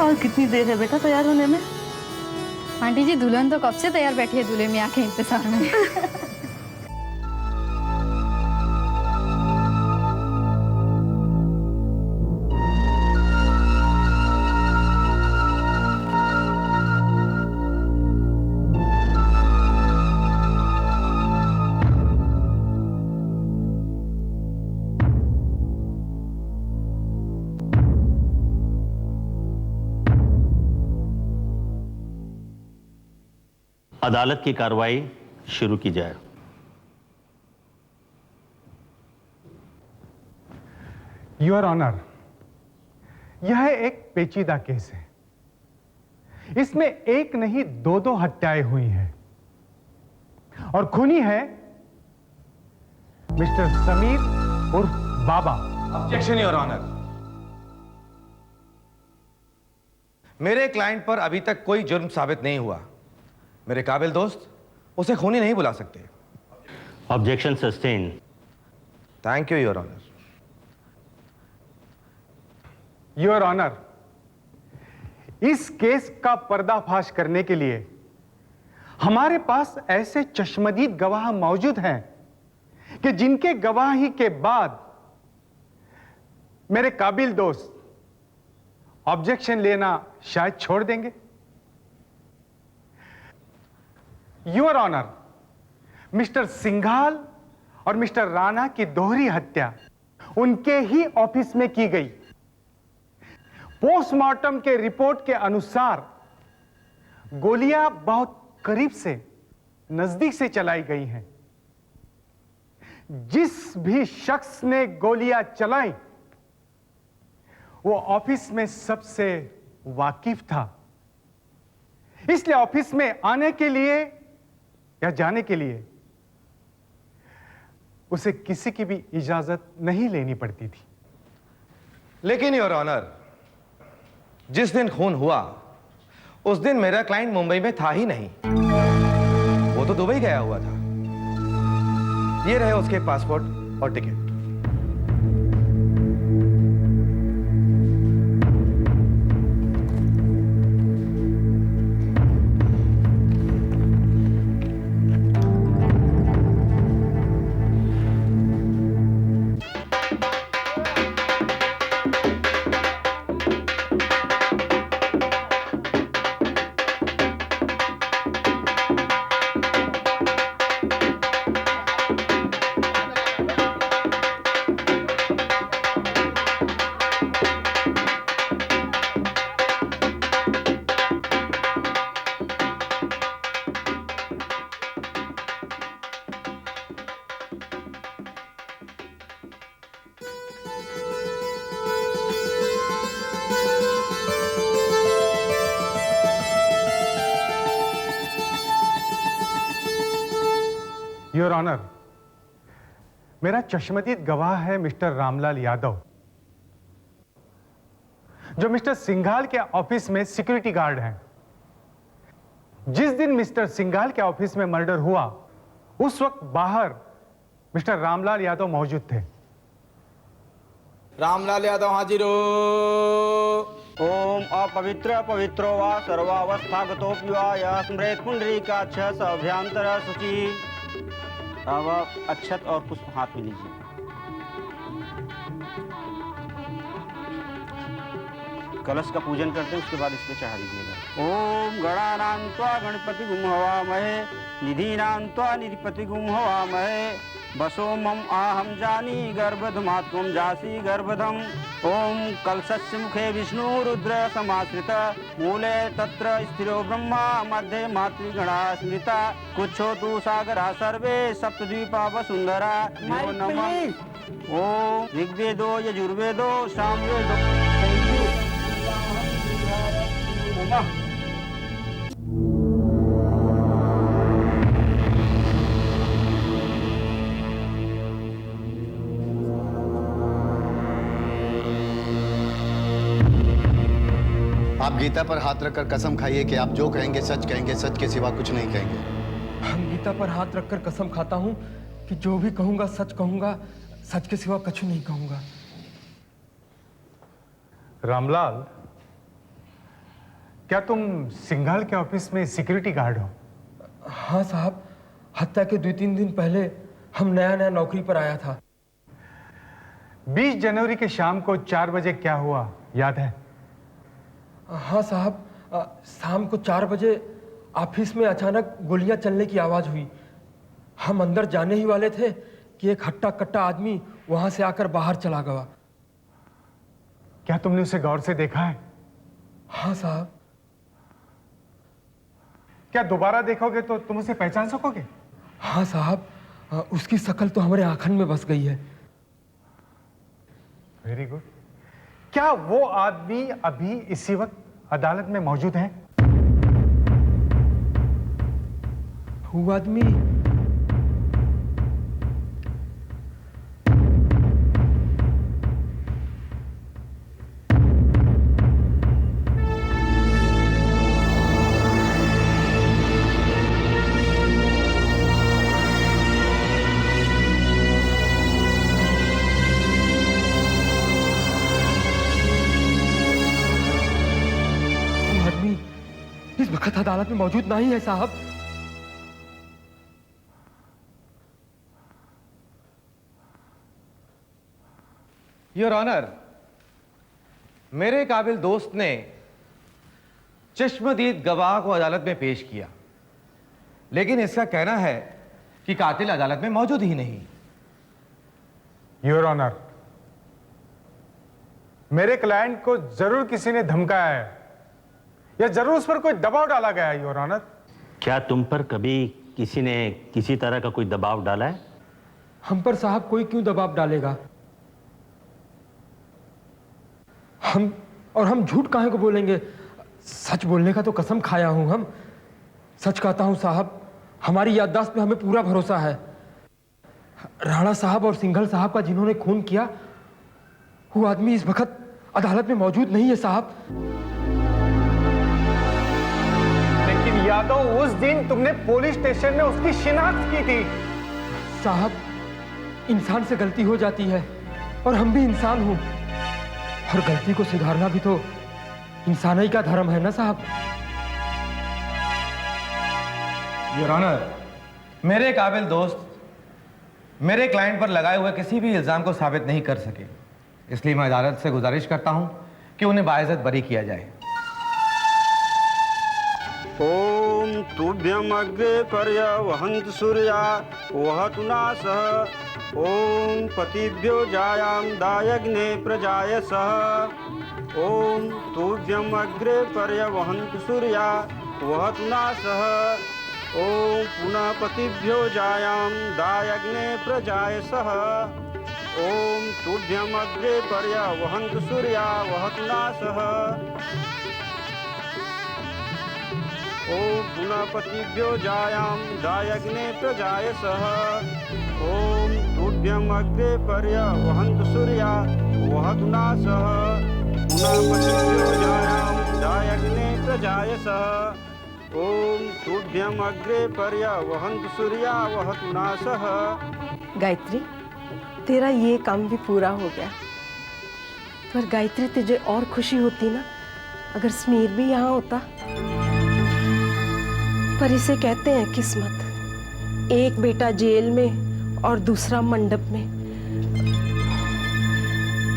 और कितनी देर है बेटा तैयार होने में? आंटी जी दुल्हन तो कब से तैयार बैठी है दूल्हे मियाँ के इंतजार में। अदालत की कार्रवाई शुरू की जाए। योर ऑनर, यह एक पेचीदा केस है। इसमें एक नहीं दो हत्याएं हुई हैं और खूनी है मिस्टर समीर उर्फ बाबा। Objection your honour. मेरे क्लाइंट पर अभी तक कोई जुर्म साबित नहीं हुआ। मेरे काबिल दोस्त उसे खूनी नहीं बुला सकते। Objection sustain. Thank you your honour. Your honour, इस केस का पर्दाफाश करने के लिए हमारे पास ऐसे चश्मदीद गवाह मौजूद हैं कि जिनके गवाही के बाद मेरे काबिल दोस्त ऑब्जेक्शन लेना शायद छोड़ देंगे। योर ऑनर, मिस्टर सिंघाल और मिस्टर राणा की दोहरी हत्या उनके ही ऑफिस में की गई। पोस्टमार्टम के रिपोर्ट के अनुसार गोलियां बहुत करीब से, नजदीक से चलाई गई हैं। जिस भी शख्स ने गोलियां चलाई वो ऑफिस में सबसे वाकिफ था, इसलिए ऑफिस में आने के लिए या जाने के लिए उसे किसी की भी इजाजत नहीं लेनी पड़ती थी। लेकिन योर ऑनर, जिस दिन खून हुआ उस दिन मेरा क्लाइंट मुंबई में था ही नहीं। वो तो दुबई गया हुआ था। ये रहे उसके पासपोर्ट और टिकट। योर ऑनर, मेरा चश्मदीद गवाह है मिस्टर रामलाल यादव, जो मिस्टर सिंघाल के ऑफिस में सिक्योरिटी गार्ड हैं। जिस दिन मिस्टर सिंघाल के ऑफिस में मर्डर हुआ उस वक्त बाहर मिस्टर रामलाल यादव मौजूद थे। रामलाल यादव हाजिरो। ओम अपवित्र पवित्रो वा सर्वावस्थागतोऽपि वा यः स्मरेत् पुण्डरीकाक्षः स अभ्यंतर शुचि। अब अक्षत और पुष्प हाथ में लीजिए। कलश का पूजन करते हैं, उसके बाद इस पे चढ़ा दीजिएगा। ओम गणानां त्वा गणपतिगुं हवामहे निधीनां त्वा निधिपतिगुं हवामहे वसो मम आहम जानी गर्भधमात् त्वं जासि गर्भधम्। ओम कलशस्य मुखे विष्णु रुद्र समाश्रित मूले तत्र स्थिरो ब्रह्मा मध्ये मातृगणा स्मृता कुच्छो तु सागरा सर्वे सप्तद्वीपा वसुंधरा। नमो नमः। ओम ऋग्वेदो यजुर्वेदो सामवेदो। आप गीता पर हाथ रखकर कसम खाइए कि आप जो कहेंगे सच कहेंगे, सच के सिवा कुछ नहीं कहेंगे। हम गीता पर हाथ रखकर कसम खाता हूँ कि जो भी कहूँगा सच कहूँगा, सच के सिवा कुछ नहीं कहूँगा। रामलाल, क्या तुम सिंघाल के ऑफिस में सिक्योरिटी गार्ड हो? हाँ साहब, हत्या के 2-3 दिन पहले हम नया नौकरी पर आया था। 20 जनवरी के शाम को 4 बजे क्या हुआ याद है? हाँ साहब, शाम को 4 बजे ऑफिस में अचानक गोलियां चलने की आवाज हुई। हम अंदर जाने ही वाले थे कि एक हट्टा कट्टा आदमी वहां से आकर बाहर चला गया। क्या तुमने उसे गौर से देखा है? हाँ साहब। क्या दोबारा देखोगे तो तुम उसे पहचान सकोगे? हाँ साहब, उसकी शक्ल तो हमारे आंखन में बस गई है। Very good. क्या वो आदमी अभी इसी वक्त अदालत में मौजूद है? वो आदमी इस वक्त अदालत में मौजूद नहीं है साहब। योर ऑनर, मेरे काबिल दोस्त ने चश्मदीद गवाह को अदालत में पेश किया, लेकिन इसका कहना है कि कातिल अदालत में मौजूद ही नहीं। योर ऑनर, मेरे क्लाइंट को जरूर किसी ने धमकाया है या जरूर उस पर कोई दबाव डाला गया है। योर ऑनर, क्या तुम पर कभी किसी ने किसी तरह का कोई दबाव डाला है? हम पर साहब कोई क्यों दबाव डालेगा? हम झूठ काहे को बोलेंगे? सच बोलने का तो कसम खाया हूं हम। सच कहता हूं साहब, हमारी याददाश्त पे हमें पूरा भरोसा है। राणा साहब और सिंघल साहब का जिन्होंने खून किया, वो आदमी इस वक्त अदालत में मौजूद नहीं है साहब। लेकिन यादव, उस दिन तुमने पुलिस स्टेशन में उसकी शिनाख्त की थी। साहब, इंसान से गलती हो जाती है और हम भी इंसान हूं, और गलती को सुधारना भी तो इंसान ही का धर्म है ना साहब। योर ऑनर, मेरे काबिल दोस्त मेरे क्लाइंट पर लगाए हुए किसी भी इल्जाम को साबित नहीं कर सके, इसलिए मैं अदालत से गुजारिश करता हूं कि उन्हें बाइज्जत बरी किया जाए। ओम तुभ्यम अग्रे पर्यवहन्तु सूर्या वहतु नासः। ओम पतिभ्यो जायां दायग्ने प्रजायसः। ओम तुभ्यम अग्रे पर्यवहन्तु सूर्या वहतु नासः। ओम पुनः पतिभ्यो जायां दायग्ने प्रजायसः। ओम तुभ्यम अग्रे पर्यवहन्तु सूर्या वहतु नासः। ओम पुनः पतिभ्यो जायां दायग्ने प्रजायसः। ओम तुभ्यम अग्रे पर्यवहन्तु सूर्या वहतु नासः। पुनः पतिभ्यो जायां दायग्ने प्रजायसः। ओम तुभ्यम अग्रे पर्यवहन्तु सूर्या वहतु नासः। गायत्री, तेरा ये काम भी पूरा हो गया। पर गायत्री, तुझे और खुशी होती ना अगर समीर भी यहाँ होता। पर इसे कहते हैं किस्मत। एक बेटा जेल में और दूसरा मंडप में।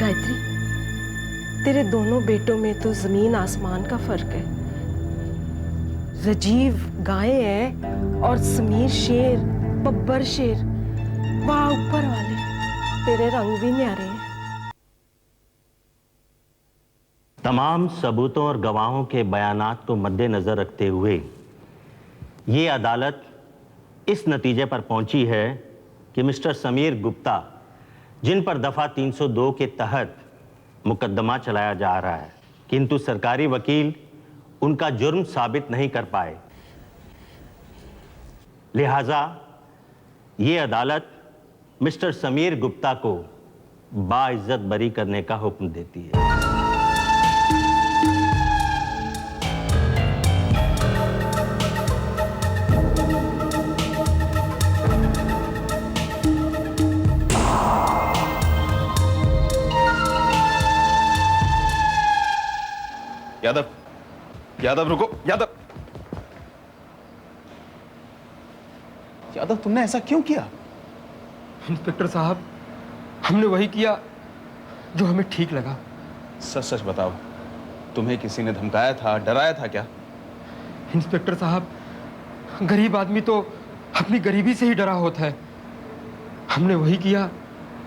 गायत्री, तेरे दोनों बेटों में तो जमीन आसमान का फर्क है। राजीव गाय है और समीर शेर, बब्बर शेर। वाह ऊपर वाले, तेरे रंग भी न्यारे हैं। तमाम सबूतों और गवाहों के बयानात को मद्देनजर रखते हुए ये अदालत इस नतीजे पर पहुंची है कि मिस्टर समीर गुप्ता, जिन पर दफा 302 के तहत मुकदमा चलाया जा रहा है, किंतु सरकारी वकील उनका जुर्म साबित नहीं कर पाए, लिहाजा ये अदालत मिस्टर समीर गुप्ता को बाइज्जत बरी करने का हुक्म देती है। यादव, यादव रुको, यादव। यादव तुमने ऐसा क्यों किया? इंस्पेक्टर साहब, हमने वही किया जो हमें ठीक लगा। सच सच बताओ, तुम्हें किसी ने धमकाया था, डराया था क्या? इंस्पेक्टर साहब, गरीब आदमी तो अपनी गरीबी से ही डरा होता है। हमने वही किया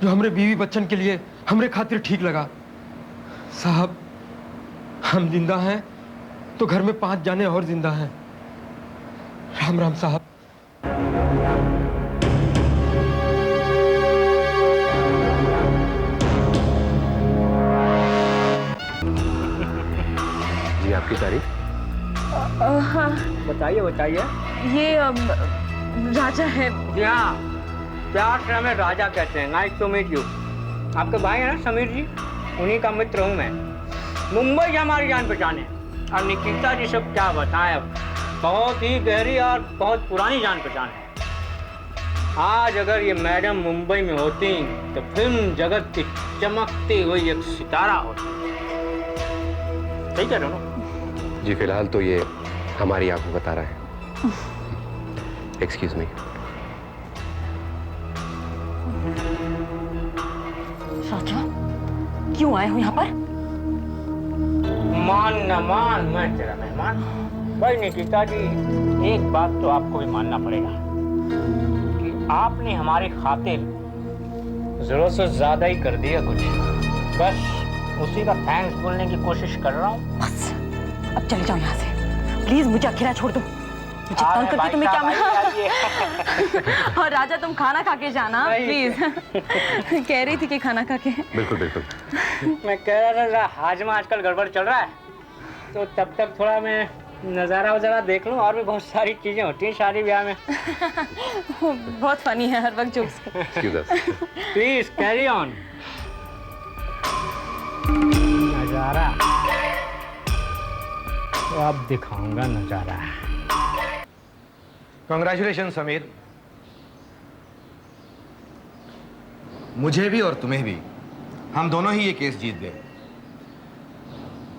जो हमरे बीवी बच्चन के लिए हमरे खातिर ठीक लगा। साहब, हम जिंदा हैं तो घर में 5 जाने और जिंदा हैं। राम राम साहब। जी आपकी तारीफ? हाँ, बताइए बताइए। ये राजा है। जी हाँ, प्यार से हमें राजा कहते हैं। Nice to meet you. आपके भाई हैं ना समीर जी, उन्हीं का मित्र हूँ मैं। मुंबई से हमारी जान पहचान है। और निकिता जी सब क्या बताएं, अब बहुत ही गहरी और बहुत पुरानी जान पहचान है। आज अगर ये मैडम मुंबई में होती तो फिल्म जगत की चमकती हुई एक सितारा होती। सही कह रहे हो ना? जी फिलहाल तो ये हमारी आंखों बता रहा है। Excuse me. राजा, क्यों आए हो यहाँ पर? मान न मान, मैं तेरा मेहमान। भाई निकिता जी, एक बात तो आपको भी मानना पड़ेगा कि आपने हमारी खातिर जरूरत से ज्यादा ही कर दिया कुछ। बस उसी का थैंक्स बोलने की कोशिश कर रहा हूँ। बस, अब चले जाओ यहाँ से। प्लीज मुझे अकेला छोड़ दो। मुझे तंग करके तुम्हें क्या मैं... और राजा, तुम खाना खा के जाना प्लीज। कह रही थी कि खाना खा के। बिल्कुल बिल्कुल। मैं कह रहा था हाजमा आजकल गड़बड़ चल रहा है, तो तब तक थोड़ा मैं नज़ारा वज़ारा देख लूं। और भी बहुत सारी चीजें होती हैं शादी ब्याह में। बहुत फनी है हर वक्त जोक्स। Please carry on. नज़ारा तो अब दिखाऊंगा नज़ारा। कांग्रेचुलेशन समीर, मुझे भी और तुम्हें भी। हम दोनों ही ये केस जीत गए।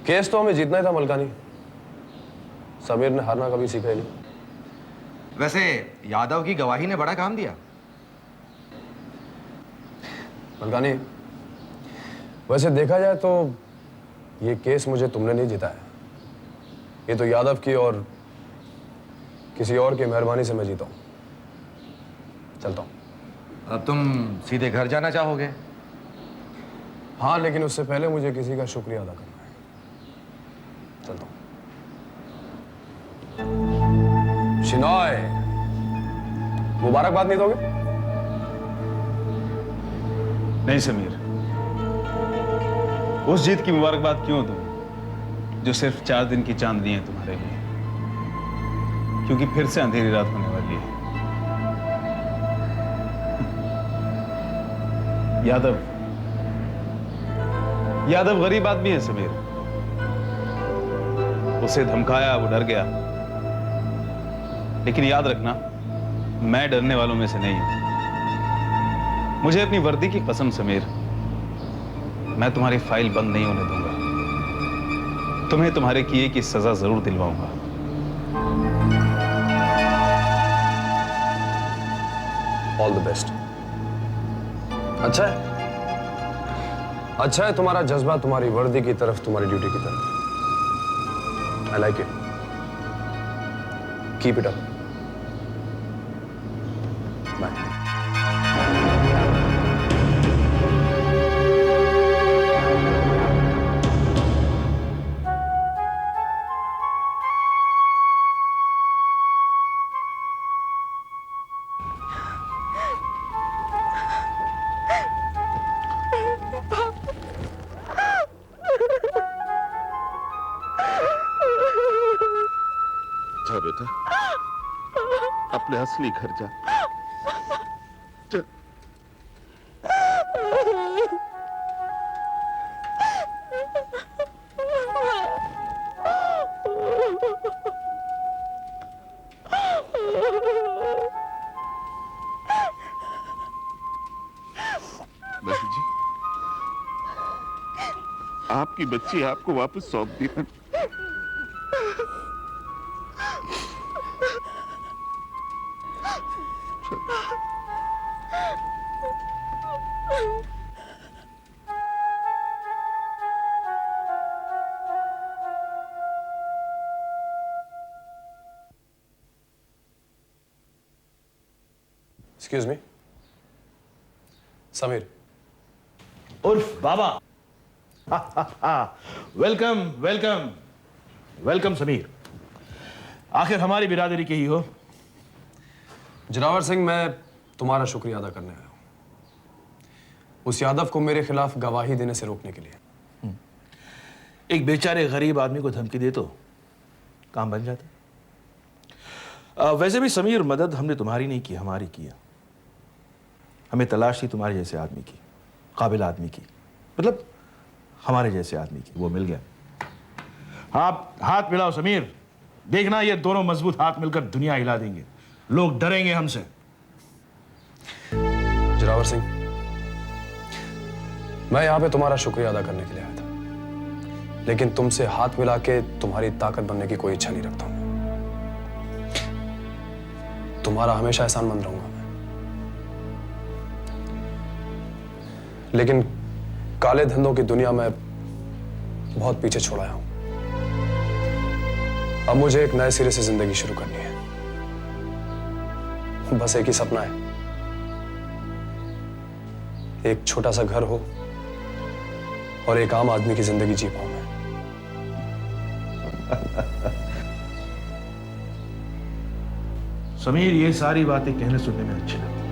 केस तो हमें जीतना ही था मलकानी। समीर ने हारना कभी सीखा ही नहीं। वैसे यादव की गवाही ने बड़ा काम दिया। मलकानी, वैसे देखा जाए तो ये केस मुझे तुमने नहीं जिताया। ये तो यादव की और किसी और की मेहरबानी से मैं जीता हूं। चलता हूं। अब तुम सीधे घर जाना चाहोगे? हाँ, लेकिन उससे पहले मुझे किसी का शुक्रिया अदा करना है। चलता हूं। शिनॉय, मुबारकबाद नहीं दोगे? नहीं समीर, उस जीत की मुबारकबाद क्यों दूं जो सिर्फ 4 दिन की चांदनी है तुम्हारे लिए, क्योंकि फिर से अंधेरी रात होने वाली है। यादव गरीब आदमी है समीर। उसे धमकाया, वो डर गया। लेकिन याद रखना, मैं डरने वालों में से नहीं हूं। मुझे अपनी वर्दी की कसम समीर, मैं तुम्हारी फाइल बंद नहीं होने दूंगा। तुम्हें तुम्हारे किए की सजा जरूर दिलवाऊंगा। All the best. अच्छा है तुम्हारा जज्बा तुम्हारी वर्दी की तरफ, तुम्हारी ड्यूटी की तरफ। I like it. Keep it up. Bye. जा बेटा, अपने असली घर जा। बहू जी, आपकी बच्ची आपको वापस सौंप दी। Excuse me, Sameer. उर्फ बाबा। वेलकम वेलकम वेलकम समीर, आखिर हमारी बिरादरी के ही हो। जरावर सिंह, मैं तुम्हारा शुक्रिया अदा करने आया हूं उस यादव को मेरे खिलाफ गवाही देने से रोकने के लिए। एक बेचारे गरीब आदमी को धमकी दे तो काम बन जाता। वैसे भी समीर, मदद हमने तुम्हारी नहीं की, हमारी की है। हमें तलाश थी तुम्हारे जैसे आदमी की, काबिल आदमी की, मतलब हमारे जैसे आदमी की। वो मिल गया। आप हाथ मिलाओ समीर, देखना ये दोनों मजबूत हाथ मिलकर दुनिया हिला देंगे। लोग डरेंगे हमसे। जरावर सिंह, मैं यहां पे तुम्हारा शुक्रिया अदा करने के लिए आया था, लेकिन तुमसे हाथ मिला के तुम्हारी ताकत बनने की कोई इच्छा नहीं रखता हूं। तुम्हारा हमेशा एहसानमंद रहूंगा मैं, लेकिन काले धंधों की दुनिया में बहुत पीछे छोड़ा हूं। अब मुझे एक नए सिरे से जिंदगी शुरू करनी है। बस एक ही सपना है, एक छोटा सा घर हो और एक आम आदमी की जिंदगी जी पाऊं मैं। समीर, ये सारी बातें कहने सुनने में अच्छी लगती हैं,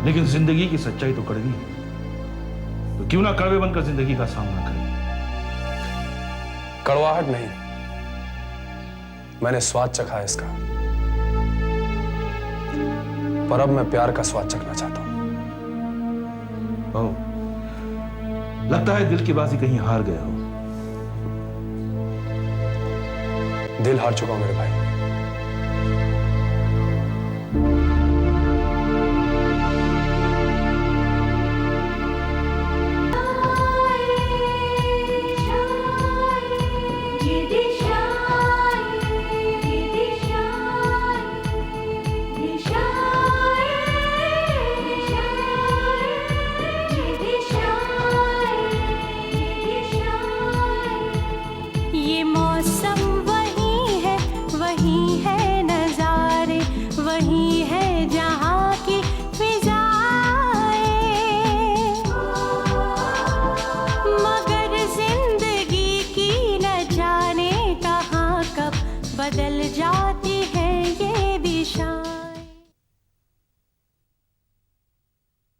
लेकिन जिंदगी की सच्चाई तो कड़वी है। तो क्यों ना कड़वे बनकर जिंदगी का सामना करें। कड़वाहट नहीं, मैंने स्वाद चखा है इसका, पर अब मैं प्यार का स्वाद चखना चाहता हूं। लगता है दिल की बाजी कहीं हार गए हो। दिल हार चुका हूं मेरे भाई। बदल जा